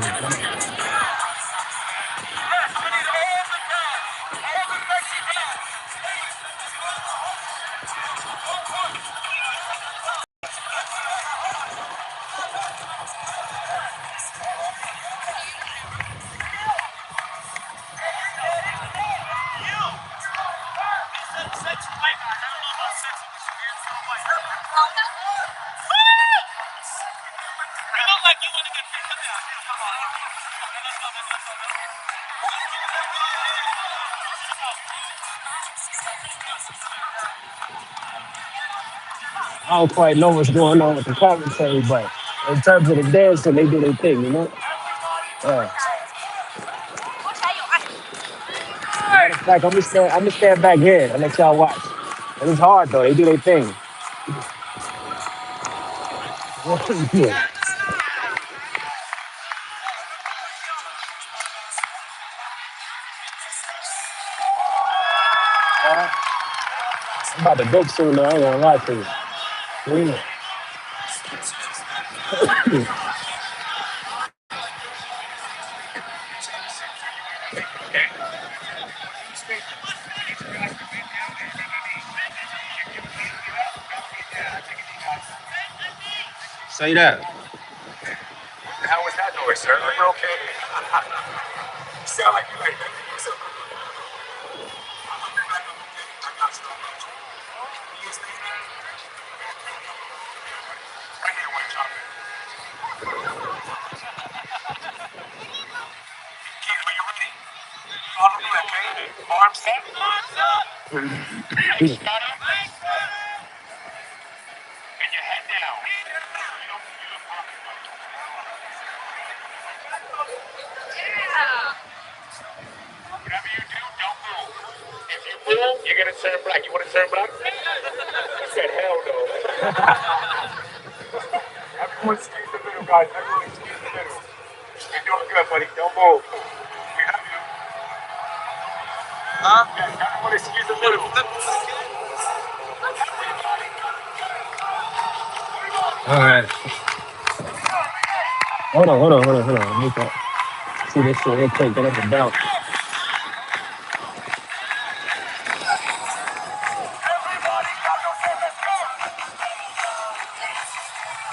I don't quite know what's going on with the commentary, but in terms of the dancing, they do their thing, you know? Yeah. Matter of fact, I'm gonna stand back here and let y'all watch. And it's hard though, they do their thing. Yeah. I'm about to book soon though, I ain't gonna lie to you. Yeah. Say that. How was that noise, sir? Are you okay? You sound like you like that. Right here, when you Keith, are you ready? Follow me, okay? Arms up. And your head down. Whatever you do, don't move. If you move, you're gonna turn black. You wanna turn black? I said hell no. Everyone squeeze the middle, guys. Everyone squeeze the middle. You're doing good, buddy. Don't move. We have you. Yeah, everyone squeeze the middle. All right. Hold on. Let me go. See this shit real quick, get up and bounce.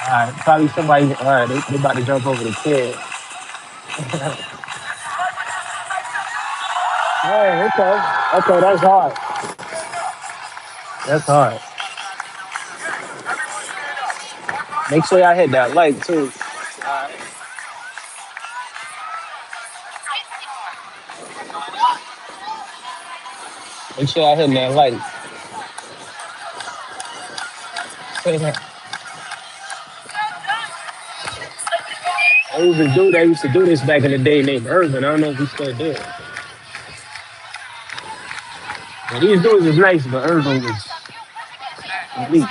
All right, probably somebody, all right, they about to jump over the kid. Hey, okay, that's hard. That's hard. Make sure y'all hit that like too. Make sure y'all hitting that like. They used to do this back in the day named Irvin. I don't know if he still do it. But these dudes is nice, but Irvin was elite.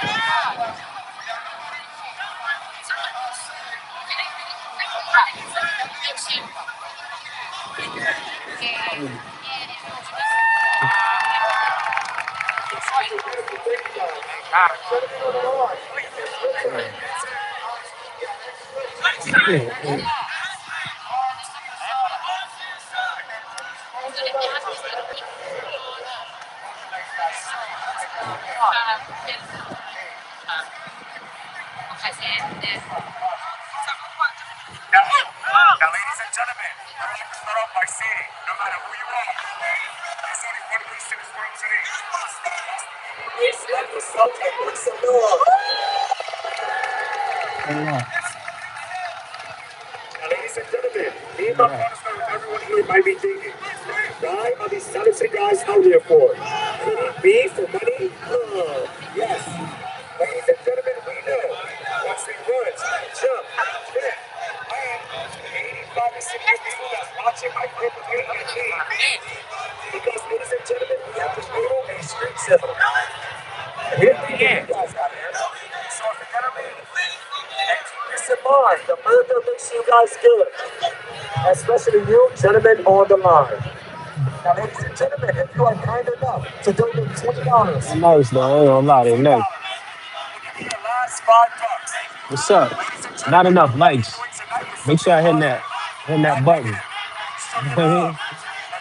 Now, ladies and gentlemen, I would like to start off by saying, no matter who you are, there's only one place in this world today. Please let the Celtic make some noise. Now, ladies and gentlemen, me and my partners know everyone here might be thinking, why are these talented guys out here for? Could it be for money? Yes. Ladies and gentlemen, we know once we run, jump, fit, and 85 to 60 people that's watching my group of team. Because, ladies and gentlemen, we have to know a street civil. Here's the guys out here. So, if you're gonna be, and keep this in mind, the murder makes you guys good. Especially you, gentlemen, on the line. Now, ladies and gentlemen, if you are kind enough to donate $20, They're nice though, I ain't gonna lie, they're nice. the last $5. What's up? Ladies and Not gentlemen, enough what we're likes. doing tonight is Make something sure I hitting fun. that. hitting that button.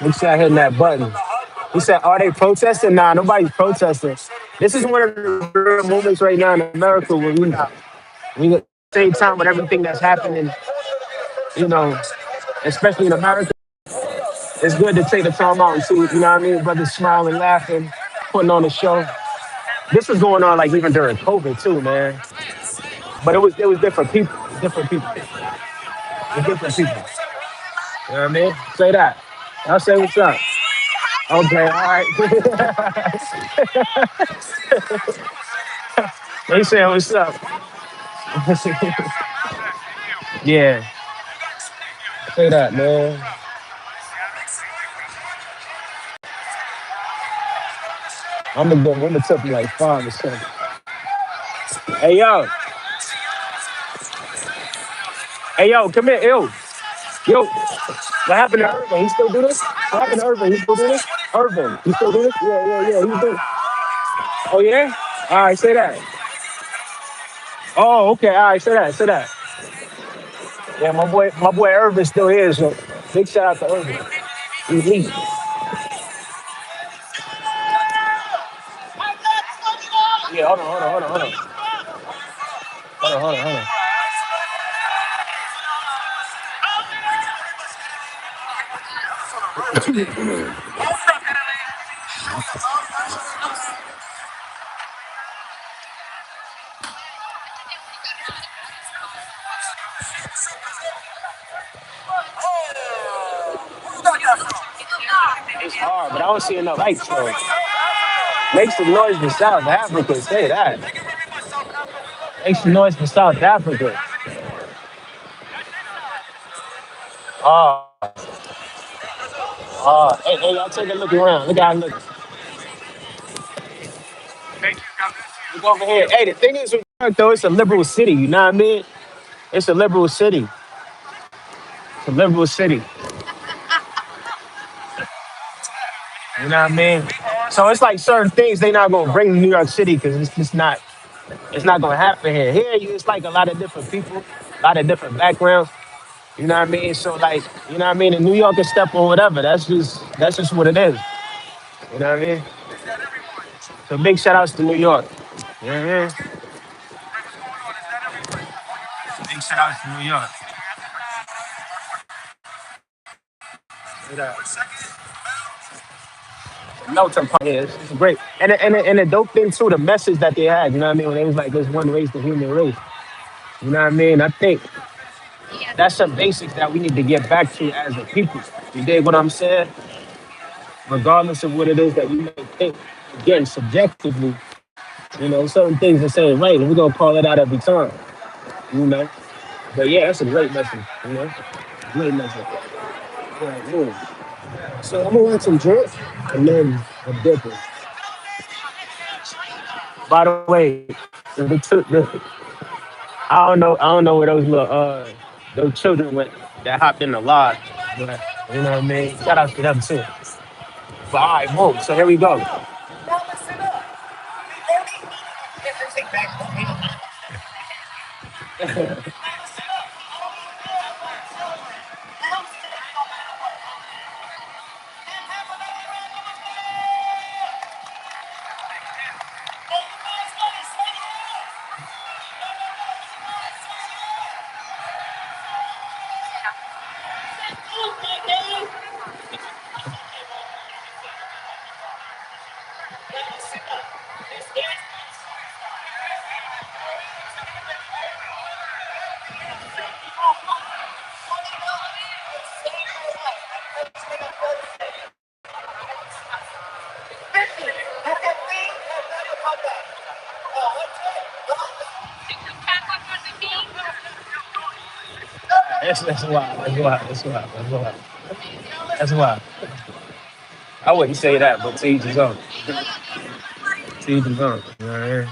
Make sure I hitting that button. He said, "Are they protesting?" Nah, nobody's protesting. This is one of the rare moments right now in America where we at the same time with everything that's happening, you know, especially in America. It's good to take the time out and see, you know what I mean, brothers smiling, laughing, putting on a show. This was going on like even during COVID too, man. But it was different people, different people. You know what I mean? Say that. I'll say what's up. Okay, all right. They say what's up. Yeah, say that, man. I'm gonna go. I'm gonna tip you like 5 or 6. Hey yo, hey yo, come here, yo. What happened to Irvin? He still do this? What happened to Irvin? He still do this? Irvin, he still do this? Yeah. He do. Oh yeah. All right, say that. Oh, okay. All right, say that. Yeah, my boy Irvin still here. So big shout out to Irvin. He's elite. Yeah, hold on. It's hard, but I don't see enough lights. So make some noise for South Africa. Say that. Make some noise for South Africa. Uh, hey, y'all take a look around. Look how I look. Look over here. Hey, the thing is, with New York, though, it's a liberal city. You know what I mean? It's a liberal city. It's a liberal city. You know what I mean? So it's like certain things they not gonna bring to New York City because it's just not. It's not gonna happen here. It's like a lot of different people, a lot of different backgrounds. You know what I mean? So like, you know what I mean? In New York and stuff or whatever. That's just what it is. You know what I mean? So big shout outs to New York. You know what I mean? Big shout outs to New York. Melting pot is it's great. And the dope thing too, the message that they had, you know what I mean? When they was like there's one race, the human race. You know what I mean? I think that's some basics that we need to get back to as a people. You dig what I'm saying? Regardless of what it is that we may think, again, subjectively, certain things are saying right, and we're gonna call it out every time, you know. But yeah, that's a great message, great message. All right, cool. So I'm gonna want some drink and then a dipper. By the way, I don't know where those children went that hopped in the lodge. But, you know what I mean? Shout out to them too. But all right, boom. So here we go. That's wild. That's wild. I wouldn't say that, but to each his own. To each his own. You know what I mean?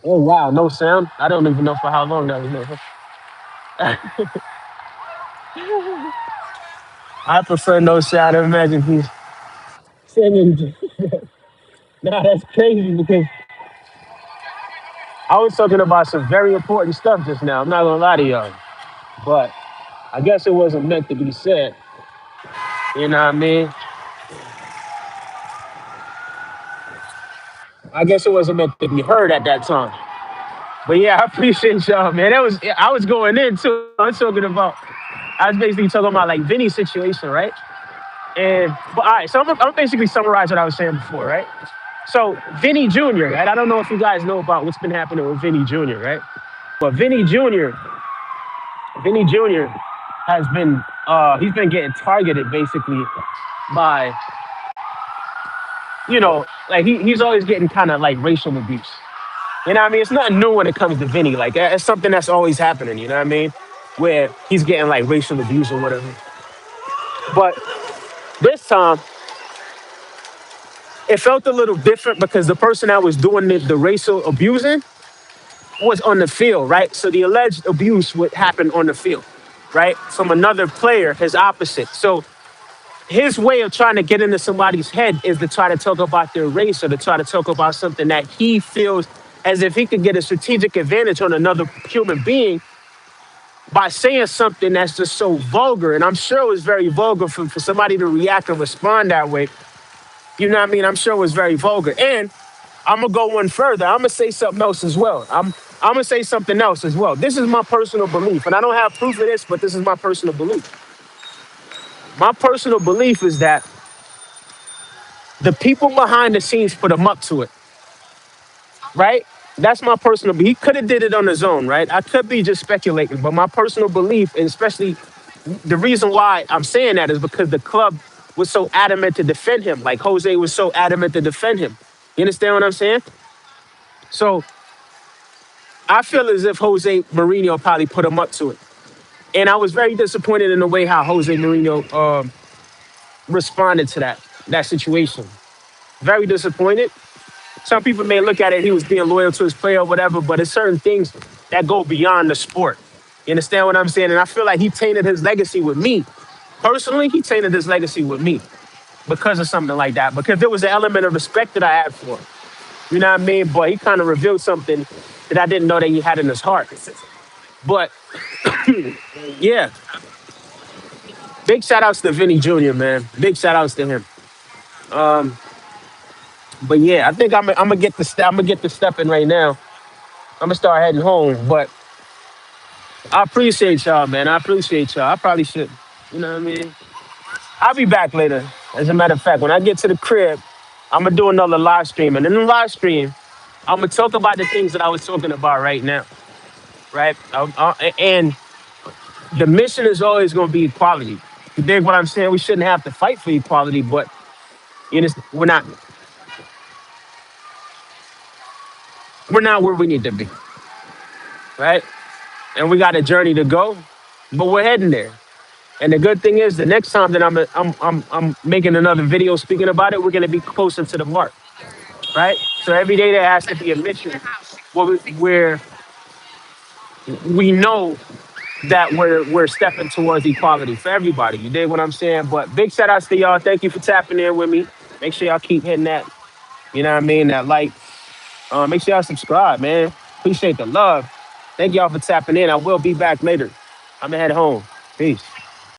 Oh wow, no sound. I don't even know for how long that was. No. I prefer no sound. Imagine he's singing. Nah, that's crazy because I was talking about some very important stuff just now. I'm not gonna lie to y'all, but I guess it wasn't meant to be said. You know what I mean? I guess it wasn't meant to be heard at that time. But yeah, I appreciate y'all, man. That was I was going in too. I was talking about. I was basically talking about like Vinny's situation, right? And but all right, so I'm basically summarize what I was saying before, right? So Vinny Jr., right? I don't know if you guys know about what's been happening with Vinny Jr., right? But Vinny Jr. has been he's been getting targeted basically by like he's always getting kind of like racial abuse. You know what I mean? It's nothing new when it comes to Vinny. Like it's something that's always happening. You know what I mean? Where he's getting like racial abuse or whatever. But this time it felt a little different because the person that was doing the racial abusing was on the field, right? So the alleged abuse would happen on the field, right? From another player, his opposite. So his way of trying to get into somebody's head is to try to talk about their race or to try to talk about something that he feels as if he could get a strategic advantage on another human being by saying something that's just so vulgar. And I'm sure it was very vulgar for somebody to react and respond that way. You know what I mean? I'm sure it was very vulgar. And I'm gonna go one further. I'm gonna say something else as well. I'm gonna say something else as well. This is my personal belief, and I don't have proof of this, but this is my personal belief. My personal belief is that the people behind the scenes put him up to it, right? That's my personal belief. He could have did it on his own, right? I could be just speculating, but my personal belief, and especially the reason why I'm saying that is because the club was so adamant to defend him. Like Jose was so adamant to defend him. You understand what I'm saying? So I feel as if Jose Mourinho probably put him up to it. And I was very disappointed in the way how Jose Mourinho responded to that situation. Very disappointed. Some people may look at it, he was being loyal to his player or whatever, but it's certain things that go beyond the sport. You understand what I'm saying? And I feel like he tainted his legacy with me. Personally, he tainted his legacy with me because of something like that. Because there was an element of respect that I had for him. You know what I mean? But he kind of revealed something that I didn't know that he had in his heart. But yeah, big shout outs to Vinny Jr., man. Big shout outs to him. Um, but yeah, I think I'm gonna get the I'm gonna get the step in right now. I'm gonna start heading home. But I appreciate y'all, man. I appreciate y'all. I probably should, you know what I mean? I'll be back later. As a matter of fact, when I get to the crib, I'm gonna do another live stream. And in the live stream, I'm gonna talk about the things that I was talking about right now, right? And the mission is always gonna be equality. You dig what I'm saying? We shouldn't have to fight for equality, but we're not where we need to be, right? And we got a journey to go, but we're heading there. And the good thing is, the next time that I'm making another video speaking about it, we're gonna be closer to the mark, right? So every day there has to be a mission where we know that we're stepping towards equality for everybody. You dig what I'm saying? But big shout outs to y'all. Thank you for tapping in with me. Make sure y'all keep hitting that. You know what I mean? That like. Make sure y'all subscribe, man. Appreciate the love. Thank y'all for tapping in. I will be back later. I'm gonna head home. Peace.